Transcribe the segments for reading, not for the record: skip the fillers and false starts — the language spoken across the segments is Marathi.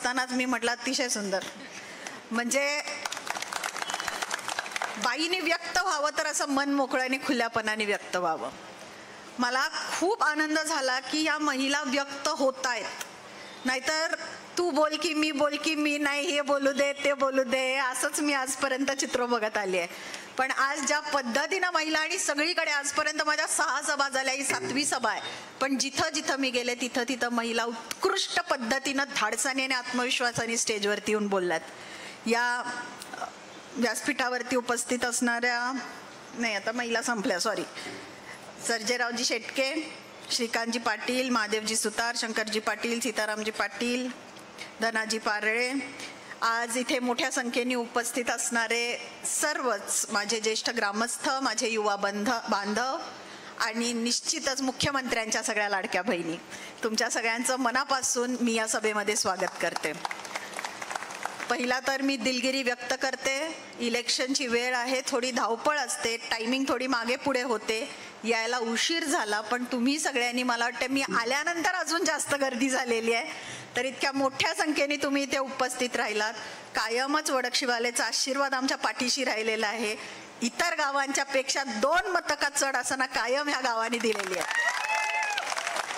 बसतानाच मी म्हटलं अतिशय सुंदर. म्हणजे बाईने व्यक्त व्हावं तर असं मन मोकळं आणि खुल्यापणाने व्यक्त व्हावं. मला खूप आनंद झाला की या महिला व्यक्त होत आहेत. नाहीतर तू बोल की मी नाही, हे बोलू दे ते बोलू दे, असंच मी आजपर्यंत चित्र बघत आली आहे. पण आज ज्या पद्धतीनं महिला, आणि सगळीकडे आजपर्यंत माझ्या 6 सभा झाल्या, ही 7वी सभा आहे, पण जिथं जिथं मी गेले तिथं तिथं महिला उत्कृष्ट पद्धतीनं धाडसाने आणि आत्मविश्वासाने स्टेजवरती येऊन बोलल्यात. या व्यासपीठावरती उपस्थित असणाऱ्या, नाही आता महिला संपल्या, सॉरी, सर्जेरावजी शेटके, श्रीकांतजी पाटील, महादेवजी सुतार, शंकरजी पाटील, सीतारामजी पाटील, धनाजी पारळे, आज इथे मोठ्या संख्येने उपस्थित असणारे सर्वच माझे ज्येष्ठ ग्रामस्थ, माझे युवा बांधव आणि निश्चितच मुख्यमंत्र्यांच्या सगळ्या लाडक्या बहिणी, तुमच्या सगळ्यांचं मनापासून मी या सभेमध्ये स्वागत करते. पहिला तर मी दिलगिरी व्यक्त करते. इलेक्शनची वेळ आहे, थोडी धावपळ असते, टायमिंग थोडी मागे पुढे होते, यायला उशीर झाला, पण तुम्ही सगळ्यांनी, मला वाटतं मी आल्यानंतर अजून जास्त गर्दी झालेली आहे, तर इतक्या मोठ्या संख्येने तुम्ही इथे उपस्थित राहिलात. कायमच वडकशिवालेचा आशीर्वाद आमच्या पाठीशी राहिलेला आहे. इतर गावांच्या पेक्षा 2 मतका चढ असताना कायम ह्या गावाने दिलेली आहे.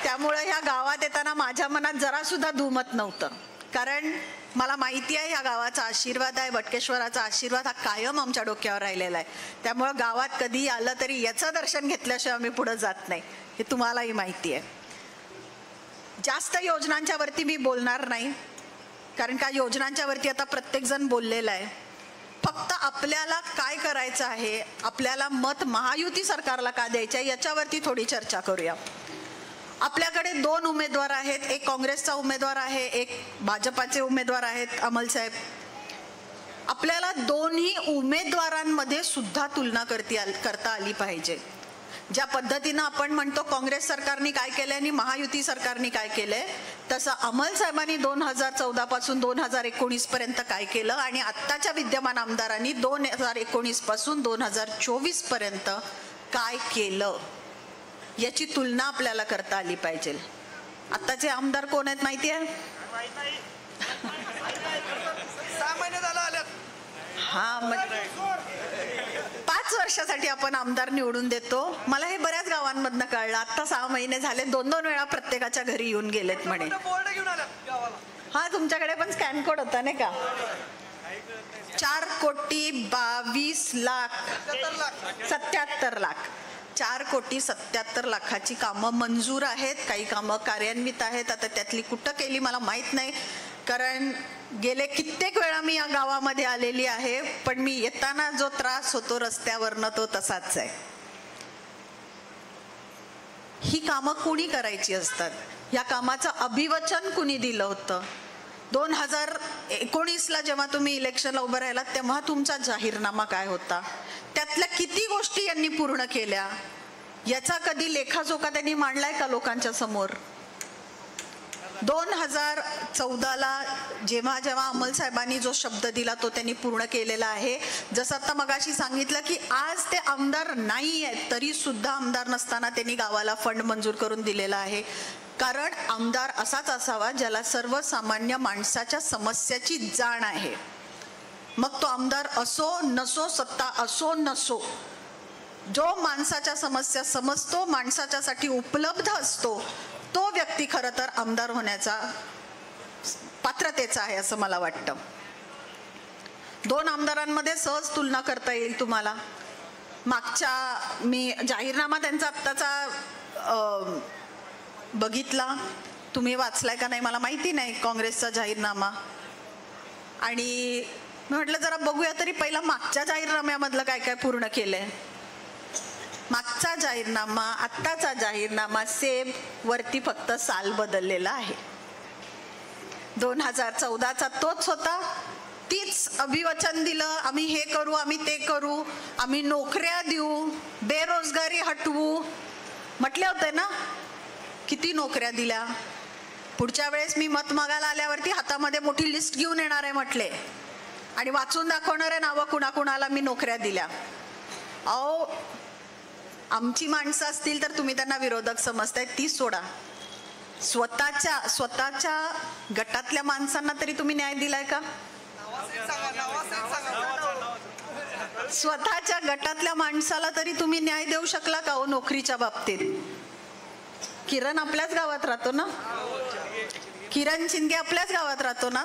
त्यामुळं ह्या गावात येताना माझ्या मनात जरासुद्धा दुमत नव्हतं, कारण मला माहिती आहे ह्या गावाचा आशीर्वाद आहे, वटकेश्वराचा आशीर्वाद हा कायम आमच्या डोक्यावर राहिलेला आहे. त्यामुळं गावात कधी आलं तरी याचं दर्शन घेतल्याशिवाय आम्ही पुढं जात नाही, हे तुम्हालाही माहिती आहे. जास्त योजनांच्या वरती मी बोलणार नाही, कारण का योजनांच्या वरती आता प्रत्येकजण बोललेला आहे. फक्त आपल्याला काय करायचं आहे, आपल्याला मत महायुती सरकारला का द्यायचं आहे, याच्यावरती थोडी चर्चा करूया. आपल्याकडे 2 उमेदवार आहेत, एक काँग्रेसचा उमेदवार आहे, एक भाजपाचे उमेदवार आहेत, अमलसाहेब. आपल्याला दोन्ही उमेदवारांमध्ये सुद्धा तुलना करता आली पाहिजे. ज्या पद्धतीनं आपण म्हणतो काँग्रेस सरकारने काय केलंय आणि महायुती सरकारने काय केलंय, तसं अमलसाहेबांनी 2014 पासून 2019 पर्यंत काय केलं, आणि आत्ताच्या विद्यमान आमदारांनी 2019 पासून 2024 पर्यंत काय केलं, याची तुलना आपल्याला करता आली पाहिजे. आत्ताचे आमदार कोण आहेत माहिती आहे? 6 महिने झाले आल्यात. हा, 5 वर्षासाठी आपण आमदार निवडून देतो. मला हे बऱ्याच गावांमधनं कळलं. आता 6 महिने झाले, 2-2 वेळा प्रत्येकाच्या घरी येऊन गेलेत म्हणे. हा, तुमच्याकडे पण स्कॅन कोड होता नाही का? 4,22,77,00,000 4,77,00,000 कामं मंजूर आहेत, काही कामं कार्यान्वित आहेत. आता त्यातली कुठं केली मला माहीत नाही, कारण गेले कित्येक वेळा मी या गावामध्ये आलेली आहे, पण मी येताना जो त्रास होतो रस्त्यावरनं तो तसाच आहे. ही कामं कुणी करायची असतात, या कामाचं अभिवचन कुणी दिलं होतं? 2019ला जेव्हा तुम्ही इलेक्शनला उभं राहिलात तेव्हा तुमचा जाहीरनामा काय होता, त्यातल्या किती गोष्टी यांनी पूर्ण केल्या, याचा कधी लेखाजोखा त्यांनी मांडलाय का लोकांच्या समोर? 2014ला जेव्हा जेव्हा अमलसाहेबांनी जो शब्द दिला तो त्यांनी पूर्ण केलेला आहे. जसं आता मगाशी सांगितलं की आज ते आमदार नाही आहेत, तरी सुद्धा आमदार नसताना त्यांनी गावाला फंड मंजूर करून दिलेला आहे. कारण आमदार असाच असावा ज्याला सर्वसामान्य माणसाच्या समस्याची जाण आहे. मग तो आमदार असो नसो, सत्ता असो नसो, जो माणसाच्या समस्या समजतो, माणसाच्यासाठी उपलब्ध असतो, तो व्यक्ती खरं तर आमदार होण्याचा पात्रतेचा आहे असं मला वाटतं. 2 आमदारांमध्ये सहज तुलना करता येईल तुम्हाला. मागच्या मी जाहीरनामा त्यांचा आत्ताचा बघितला, तुम्ही वाचलाय का नाही मला माहिती नाही, काँग्रेसचा जाहीरनामा. आणि मी म्हटलं जरा बघूया तरी पहिला मागच्या जाहीरनाम्यामधलं काय काय पूर्ण केलंय. मागचा जाहीरनामा, आत्ताचा जाहीरनामा सेम, वरती फक्त साल बदललेला आहे. 2014चा तोच होता, तीच अभिवचन दिलं, आम्ही हे करू, आम्ही ते करू, आम्ही नोकऱ्या देऊ, बेरोजगारी हटवू म्हटले होते ना. किती नोकऱ्या दिल्या. पुढच्या वेळेस मी मत मागायला आल्यावरती हातामध्ये मोठी लिस्ट घेऊन येणार आहे म्हटले, आणि वाचून दाखवणार आहे नावं कुणाकुणाला मी नोकऱ्या दिल्या. अहो, आमची माणसं असतील तर तुम्ही त्यांना विरोधक समजताय, ती सोडा. स्वतःच्या गटातल्या माणसांना तरी तुम्ही न्याय दिलाय का? स्वतःच्या गटातल्या माणसाला तरी तुम्ही न्याय देऊ शकला का हो नोकरीच्या बाबतीत? किरण आपल्याच गावात राहतो ना, किरण शिंदे आपल्याच गावात राहतो ना.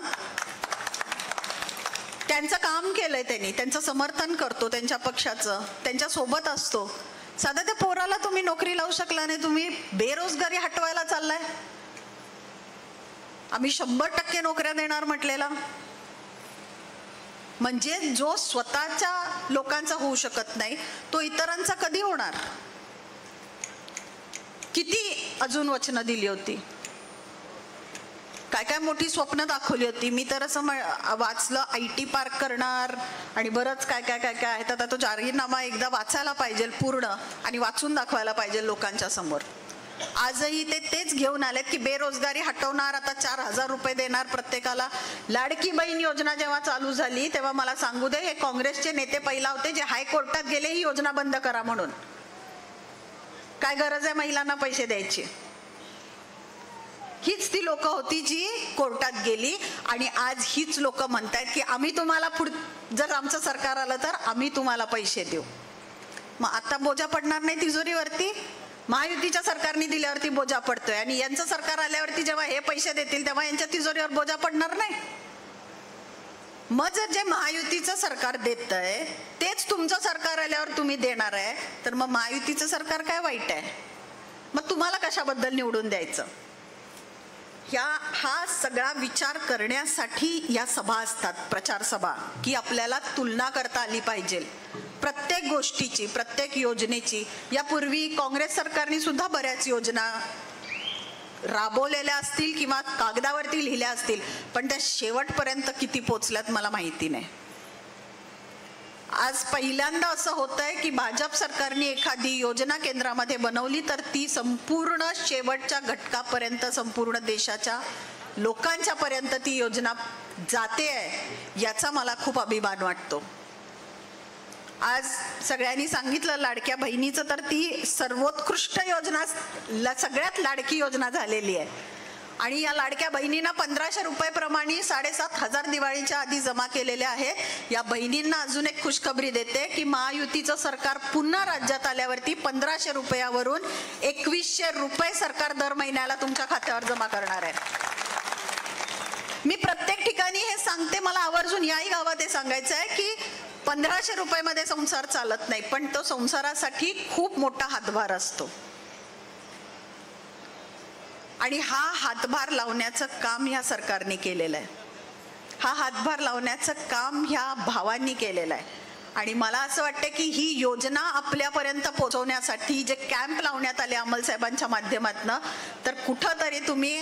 त्यांचं काम केलंय त्यांनी, त्यांचं समर्थन करतो, त्यांच्या पक्षाचं, त्यांच्या सोबत असतो. साधा त्या पोराला तुम्ही नोकरी लावू शकला नाही, तुम्ही बेरोजगारी हटवायला चाललाय. आम्ही 100% नोकऱ्या देणार म्हटलेला. म्हणजे जो स्वतःच्या लोकांचा होऊ शकत नाही तो इतरांचा कधी होणार? किती अजून वचनं दिली होती, काय काय मोठी स्वप्न दाखवली होती. मी तर असं वाचलं, IT पार्क करणार आणि बरंच काय काय काय काय आहे. तर तो जाहीरनामा एकदा वाचायला पाहिजे पूर्ण आणि वाचून दाखवायला पाहिजे लोकांच्या समोर. आजही तेच घेऊन आलेत की बेरोजगारी हटवणार, आता 4,000 रुपये देणार प्रत्येकाला. लाडकी बहीण योजना जेव्हा चालू झाली तेव्हा मला सांगू दे, हे काँग्रेसचे नेते पहिला होते जे हायकोर्टात गेले ही योजना बंद करा म्हणून. काय गरज आहे महिलांना पैसे द्यायची? हीच ती लोक होती जी कोर्टात गेली आणि आज हीच लोक म्हणतायत की आम्ही तुम्हाला जर आमचं सरकार आलं तर आम्ही तुम्हाला पैसे देऊ. मग आता बोजा पडणार नाही तिजोरीवरती? महायुतीच्या सरकारने दिल्यावरती बोजा पडतोय आणि यांचं सरकार आल्यावरती जेव्हा हे पैसे देतील तेव्हा यांच्या तिजोरीवर बोजा पडणार नाही. मग जर जे महायुतीचं सरकार देतंय तेच तुमचं सरकार आल्यावर तुम्ही देणार आहे तर मग महायुतीचं सरकार काय वाईट आहे? मग तुम्हाला कशाबद्दल निवडून द्यायचं? हा सगळा विचार करण्यासाठी या सभा असतात, प्रचार सभा, की आपल्याला तुलना करता आली पाहिजे प्रत्येक गोष्टीची, प्रत्येक योजनेची. यापूर्वी काँग्रेस सरकारने सुद्धा बऱ्याच योजना राबवलेल्या असतील किंवा कागदावरती लिहिल्या असतील, पण त्या शेवटपर्यंत किती पोचल्यात मला माहिती नाही. आज पहिल्यांदा असं होतंय की भाजप सरकारने एखादी योजना केंद्रामध्ये बनवली तर ती संपूर्ण शेवटच्या घटकापर्यंत, संपूर्ण देशाच्या लोकांच्या पर्यंत ती योजना जाते आहे, याचा मला खूप अभिमान वाटतो. आज सगळ्यांनी सांगितलं लाडक्या बहिणीचं, तर ती सर्वोत्कृष्ट योजना, सगळ्यात लाडकी योजना झालेली आहे. आणि या लाडक्या बहिणींना 1,500 रुपये प्रमाणे 7,500 दिवाळीच्या आधी जमा केलेले आहेत. या बहिणींना अजून एक खुशखबरी देते की महायुतीचं सरकार पुन्हा राज्यात आल्यावरती 1,500 रुपयावरून 2,100 रुपये सरकार दर महिन्याला तुमच्या खात्यावर जमा करणार आहे. मी प्रत्येक ठिकाणी हे सांगते, मला आवर्जून याही गावात हे सांगायचं आहे की 1,500 रुपयामध्ये संसार चालत नाही, पण तो संसारासाठी खूप मोठा हातभार असतो. आणि हा हातभार लावण्याचं काम ह्या सरकारने केलेलं आहे. हा हातभार लावण्याचं काम ह्या भावांनी केलेलं आहे. आणि मला असं वाटतं की ही योजना आपल्यापर्यंत पोहोचवण्यासाठी जे कॅम्प लावण्यात आले अमल साहेबांच्या माध्यमातून, तर कुठंतरी तुम्ही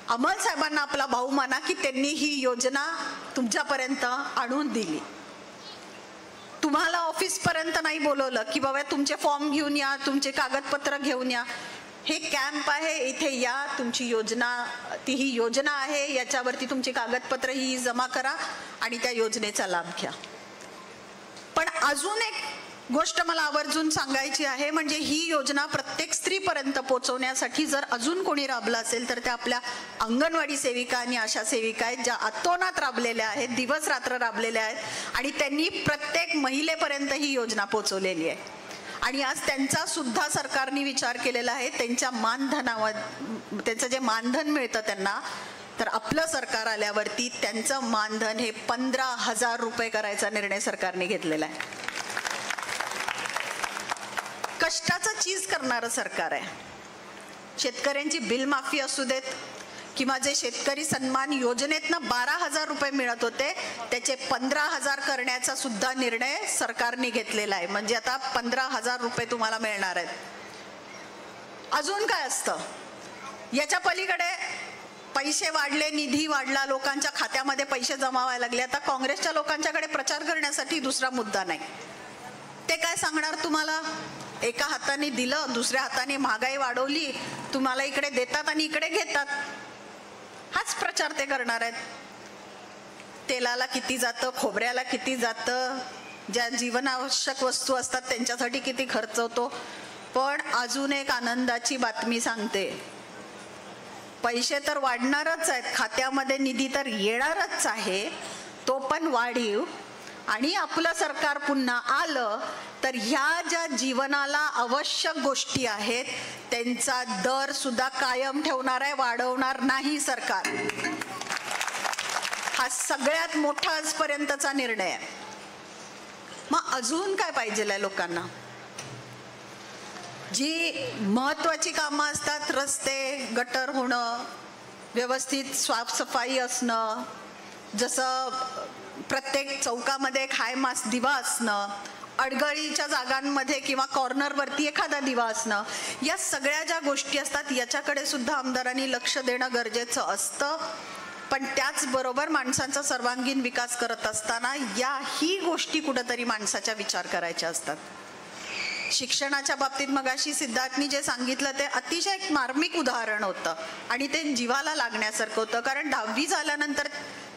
अमल साहेबांना आपला भाऊ माना की त्यांनी ही योजना तुमच्यापर्यंत आणून दिली. तुम्हाला ऑफिसपर्यंत नाही बोलवलं की बाबा तुमचे फॉर्म घेऊन या, तुमचे कागदपत्र घेऊन या. हे कॅम्प आहे, इथे या, तुमची योजना, ती ही योजना आहे, याच्यावरती तुमची कागदपत्र ही जमा करा आणि त्या योजनेचा लाभ घ्या. पण अजून एक गोष्ट मला आवर्जून सांगायची आहे, म्हणजे ही योजना प्रत्येक स्त्रीपर्यंत पोहोचवण्यासाठी जर अजून कोणी राबलं असेल तर त्या आपल्या अंगणवाडी सेविका आणि आशा सेविका आहेत, ज्या अतोनात राबलेल्या आहेत, दिवस रात्र राबलेल्या आहेत आणि त्यांनी प्रत्येक महिलेपर्यंत ही योजना पोहोचवलेली आहे. आणि आज त्यांचा सुद्धा सरकारने विचार केलेला आहे. त्यांच्या मानधनावर, त्यांचं जे मानधन मिळतं त्यांना, तर आपलं सरकार आल्यावरती त्यांचं मानधन हे 15,000 रुपये करायचा निर्णय सरकारने घेतलेला आहे. कष्टाचं चीज करणारं सरकार आहे. शेतकऱ्यांची बिल माफी असू देत किंवा जे शेतकरी सन्मान योजनेतनं 12,000 रुपये मिळत होते त्याचे 15,000 करण्याचा सुद्धा निर्णय सरकारने घेतलेला आहे. म्हणजे आता 15,000 रुपये तुम्हाला मिळणार आहेत. अजून काय असतं याच्या पलीकडे? पैसे वाढले, निधी वाढला, लोकांच्या खात्यामध्ये पैसे जमा व्हायला लागले. आता काँग्रेसच्या लोकांच्याकडे प्रचार करण्यासाठी दुसरा मुद्दा नाही. ते काय सांगणार तुम्हाला? एका हाताने दिलं, दुसऱ्या हाताने महागाई वाढवली, तुम्हाला इकडे देतात आणि इकडे घेतात. हाच प्रचार ते करणार आहेत. तेलाला किती जातं, खोबऱ्याला किती जातं, ज्या जीवनावश्यक वस्तू असतात त्यांच्यासाठी किती खर्च होतो. पण अजून एक आनंदाची बातमी सांगते, पैसे तर वाढणारच आहेत, खात्यामध्ये निधी तर येणारच आहे, तो पण वाढीव. आणि आपलं सरकार पुन्हा आलं तर ह्या ज्या जीवनाला आवश्यक गोष्टी आहेत त्यांचा दर सुद्धा कायम ठेवणार आहे, वाढवणार नाही सरकार. हा सगळ्यात मोठा आजपर्यंतचा निर्णय आहे. मग अजून काय पाहिजे लोकांना? जी महत्वाची कामं असतात, रस्ते गटर होणं, व्यवस्थित साफसफाई असणं, जसं प्रत्येक चौकामध्ये एक हाय मास दिवा असणं, अडगळीच्या जागांमध्ये किंवा कॉर्नरवरती एखादा दिवा असणं, या सगळ्या ज्या गोष्टी असतात याच्याकडे सुद्धा आमदारांनी लक्ष देणं गरजेचं असतं. पण त्याचबरोबर माणसांचा सर्वांगीण विकास करत असताना याही गोष्टी कुठंतरी माणसाच्या विचार करायच्या असतात. शिक्षणाच्या बाबतीत मगाशी सिद्धार्थनी जे सांगितलं ते अतिशय एक मार्मिक उदाहरण होतं आणि ते जीवाला लागण्यासारखं होतं. कारण 10वी झाल्यानंतर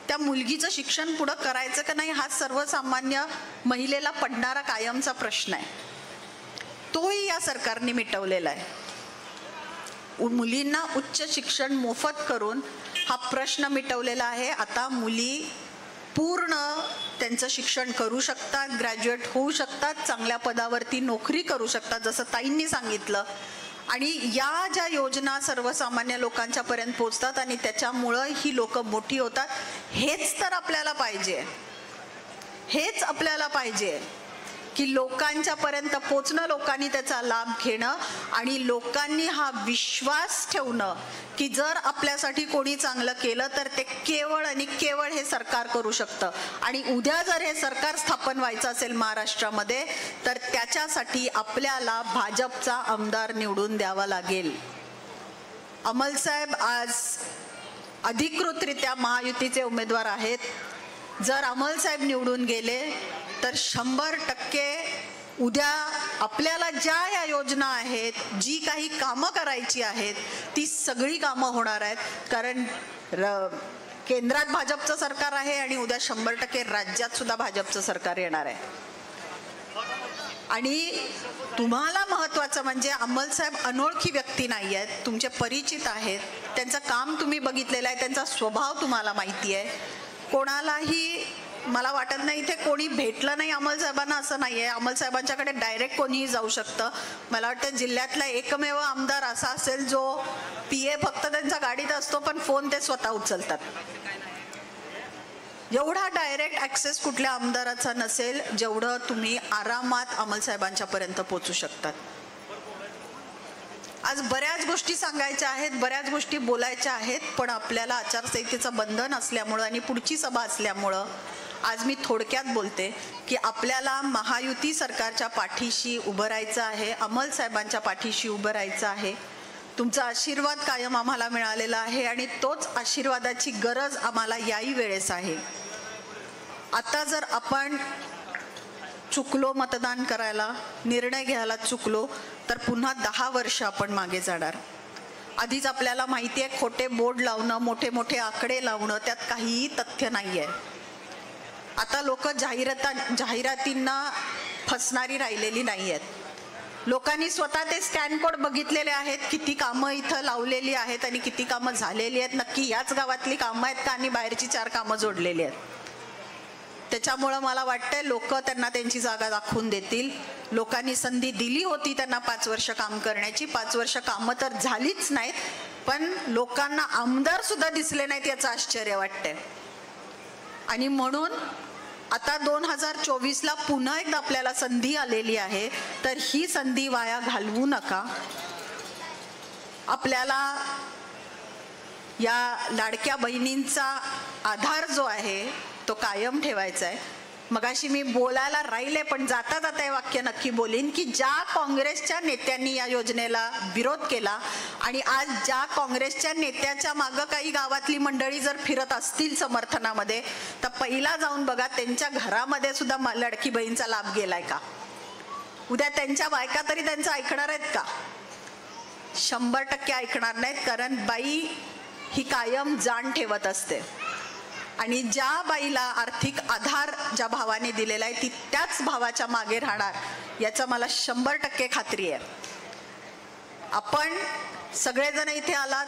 त्या मुलगीचं शिक्षण पुढं करायचं का नाही हा सर्वसामान्य महिलेला पडणारा कायमचा प्रश्न आहे. तोही या सरकारने मिटवलेला आहे. मुलींना उच्च शिक्षण मोफत करून हा प्रश्न मिटवलेला आहे. आता मुली पूर्ण त्यांचं शिक्षण करू शकतात, ग्रॅज्युएट होऊ शकतात, चांगल्या पदावरती नोकरी करू शकतात, जसं ताईंनी सांगितलं. आणि या ज्या योजना सर्वसामान्य लोकांच्या पर्यंत पोहोचतात आणि त्याच्यामुळं ही लोक मोठी होतात. हेच तर आपल्याला पाहिजे, हेच आपल्याला पाहिजे की लोकांच्या पर्यंत पोचणं, लोकांनी त्याचा लाभ घेणं आणि लोकांनी हा विश्वास ठेवणं की जर आपल्यासाठी कोणी चांगलं केलं तर ते केवळ आणि केवळ हे सरकार करू शकतं. आणि उद्या जर हे सरकार स्थापन व्हायचं असेल महाराष्ट्रामध्ये तर त्याच्यासाठी आपल्याला भाजपचा आमदार निवडून द्यावा लागेल. अमलसाहेब आज अधिकृतरित्या महायुतीचे उमेदवार आहेत. जर अमलसाहेब निवडून गेले तर 100% उद्या आपल्याला ज्या या योजना आहेत, जी काही कामं करायची आहेत ती सगळी कामं होणार आहेत. कारण केंद्रात भाजपचं सरकार आहे आणि उद्या 100% राज्यात सुद्धा भाजपचं सरकार येणार आहे. आणि तुम्हाला महत्त्वाचं म्हणजे अमलसाहेब अनोळखी व्यक्ती नाही आहेत, तुमचे परिचित आहेत, त्यांचं काम तुम्ही बघितलेलं आहे, त्यांचा स्वभाव तुम्हाला माहिती आहे. कोणालाही मला वाटत नाही इथे कोणी भेटलं नाही अमलसाहेबांना असं नाही आहे. अमलसाहेबांच्याकडे डायरेक्ट कोणीही जाऊ शकतं. मला वाटतं जिल्ह्यातला एकमेव आमदार असा असेल जो PA फक्त त्यांच्या गाडीत असतो पण फोन ते स्वतः उचलतात. एवढा डायरेक्ट ॲक्सेस कुठल्या आमदाराचा नसेल जेवढं तुम्ही आरामात अमलसाहेबांच्या पर्यंत पोहोचू शकतात. आज बऱ्याच गोष्टी सांगायच्या आहेत, बऱ्याच गोष्टी बोलायच्या आहेत, पण आपल्याला आचारसंहितेचं बंधन असल्यामुळं आणि पुढची सभा असल्यामुळं आज मी थोडक्यात बोलते की आपल्याला महायुती सरकारच्या पाठीशी उभं राहायचं आहे, अमलसाहेबांच्या पाठीशी उभं राहायचं आहे. तुमचा आशीर्वाद कायम आम्हाला मिळालेला आहे आणि तोच आशीर्वादाची गरज आम्हाला याही वेळेस आहे. आता जर आपण चुकलो मतदान करायला, निर्णय घ्यायला चुकलो तर पुन्हा 10 वर्ष आपण मागे जाणार. आधीच आपल्याला माहिती आहे खोटे बोर्ड लावणं, मोठे मोठे आकडे लावणं त्यात काहीही तथ्य नाही आहे. आता लोक जाहिरातींना फसणारी राहिलेली नाही आहेत. लोकांनी स्वतः ते स्कॅन कोड बघितलेले आहेत, किती कामं इथं लावलेली आहेत आणि किती कामं झालेली आहेत, नक्की याच गावातली कामं आहेत का आणि बाहेरची 4 कामं जोडलेली आहेत. त्याच्यामुळं मला वाटतंय लोक त्यांना त्यांची जागा दाखवून देतील. लोकांनी संधी दिली होती त्यांना 5 वर्ष काम करण्याची, 5 वर्ष कामं तर झालीच नाहीत, पण लोकांना आमदार सुद्धा दिसले नाहीत याचं आश्चर्य वाटतंय. आणि म्हणून आता 2024ला पुन्हा एकदा आपल्याला संधी आलेली आहे, तर ही संधी वाया घालवू नका. आपल्याला या लाडक्या बहिणींचा आधार जो आहे तो कायम ठेवायचा आहे. मगाशी मी बोलायला राहिले पण जाता जाता हे वाक्य नक्की बोलीन की ज्या काँग्रेसच्या नेत्यांनी या योजनेला विरोध केला आणि आज ज्या काँग्रेसच्या नेत्याच्या मागं काही गावातली मंडळी जर फिरत असतील समर्थनामध्ये तर पहिला जाऊन बघा त्यांच्या घरामध्ये सुद्धा लाडकी बहीणचा लाभ गेलाय का. उद्या त्यांच्या बायका तरी त्यांचं ऐकणार आहेत का? 100% ऐकणार नाहीत. कारण बाई ही कायम जाण ठेवत असते आणि ज्या बाईला आर्थिक आधार ज्या भावाने दिलेला आहे ती त्याच भावाच्या मागे राहणार याचं मला 100% खात्री आहे. आपण सगळेजण इथे आलात,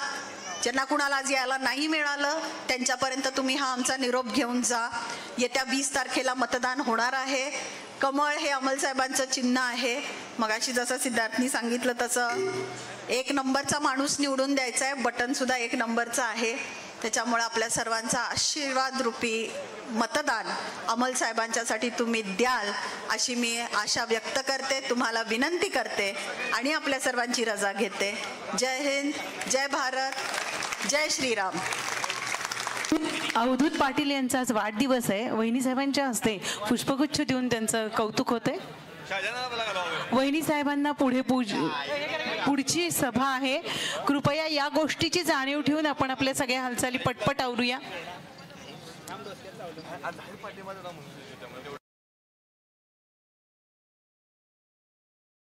ज्यांना कुणाला आज यायला नाही मिळालं त्यांच्यापर्यंत तुम्ही हा आमचा निरोप घेऊन जा. येत्या 20 तारखेला मतदान होणार आहे. कमळ हे अमलसाहेबांचं चिन्ह आहे. मगाशी जसं सिद्धार्थनी सांगितलं तसं 1 नंबरचा माणूस निवडून द्यायचा आहे. बटनसुद्धा 1 नंबरचं आहे. त्याच्यामुळे आपल्या सर्वांचा आशीर्वाद रूपी मतदान अमलसाहेबांच्यासाठी तुम्ही द्याल अशी मी आशा व्यक्त करते, तुम्हाला विनंती करते आणि आपल्या सर्वांची रजा घेते. जय हिंद, जय भारत, जय श्रीराम. अवधूत पाटील यांचा आज वाढदिवस आहे. वहिनी साहेबांच्या हस्ते पुष्पगुच्छ देऊन त्यांचं कौतुक होते. वहिनी साहेबांना पुढची सभा आहे. कृपया या गोष्टीची जाणीव ठेवून आपण आपल्या सगळ्या हालचाली पटपट आवरूया.